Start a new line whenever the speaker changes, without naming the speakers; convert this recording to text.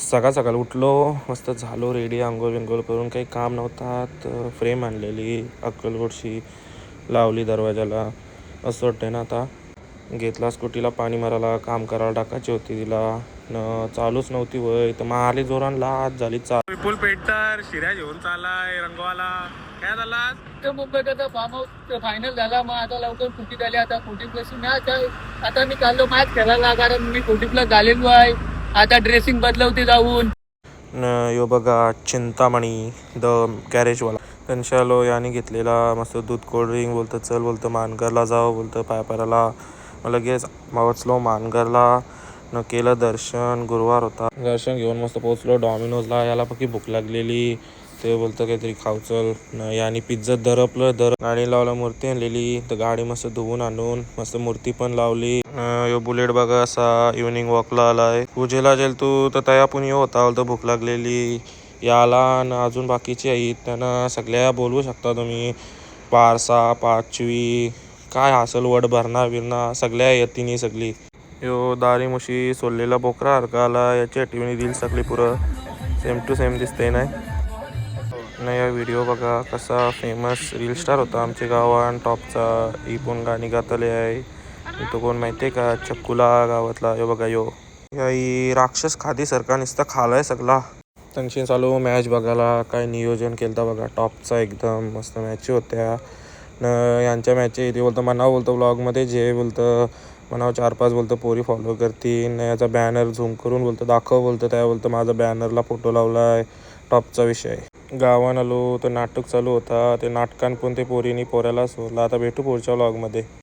सकाळ सकाळ उठलो, मस्त झालो रेडी, आंघोळ बिंघोळ करून. काही काम नव्हता तर फ्रेम आणलेली अक्कलकोटची, लावली दरवाजाला. असं वाटतं ना आता घेतला स्कूटीला पाणी मारायला, काम करायला टाकायची होती तिला न चालूच नव्हती वय तर मग आली जोरान लाज झाली विपुल पेंटर शिऱ्या घेऊन चाललाय रंगवाला. काय झाला
मुंबईत आता फार्म हाऊस फायनल झाला. मग आता लवकर कुटी झाली. आता 40+ मॅच आहे. आता मी चाललो मॅच खेळायला, कारण मी 40+ झालेलो आहे. आता ड्रेसिंग बदलवते जाऊन.
यो बघा चिंतामणी द गॅरेजवाला त्यांच्यालो याने घेतलेला मस्त दूध कोल्ड्रिंक. बोलतं चल, बोलतं मानगरला जाऊ, बोलतं पाय पायला. मग लगेच पोचलो मानगरला न केलं दर्शन. गुरुवार होता. दर्शन घेऊन मस्त पोचलो डॉमिनोजला. याला पक्की भूक लागलेली, ते बोलतं काहीतरी खाऊ चल न. याने पिझ्झा दरपलं गाडी लावला, मूर्ती आणलेली तर गाडी मस्त धुवून आणून मस्त मूर्ती पण लावली. यो बुलेट बघा असा इव्हनिंग वॉकला आलाय. पूजेला जेल तू तर तया पण येऊ होता, बोलतं भूक लागलेली याला न. अजून बाकीचे आहेत त्यांना सगळ्या बोलवू शकता तुम्ही. पारसा, पाचवी, काय असेल वड भरणा बिरणा सगळ्या येतीनी सगळी. यो दारी मुशी सोललेला बोकरा हरका आला. याची आठवणी दिल सगळी पुरं सेम टू सेम दिसते नाही. या व्हिडिओ बघा कसा फेमस रील स्टार होता आमच्या गावात टॉपचा. ही पण गाणी गातले आहे. तो कोण माहिती आहे का? चक्कुला गावातला. यो बघा यो याही राक्षस खादी सारखा नुसता खालाय सगळा. त्यांची चालू मॅच बघायला. काय नियोजन केलं बघा टॉपचा, एकदम मस्त मॅच होत्या न. यांच्या मॅच इथे बोलतं मनाव, बोलतं ब्लॉगमध्ये जे बोलतं मनाव 4-5 बोलतं पोरी फॉलो करतील. याचा बॅनर झूम करून बोलतं दाखव, बोलतं त्या बोलतं माझा बॅनरला फोटो लावलाय. टॉपचा विषय गावान आलो तर नाटक चालू होता. ते नाटकान पण ते पोरीनी पोऱ्याला सोडला. आता भेटू पुढच्या व्लॉगमध्ये.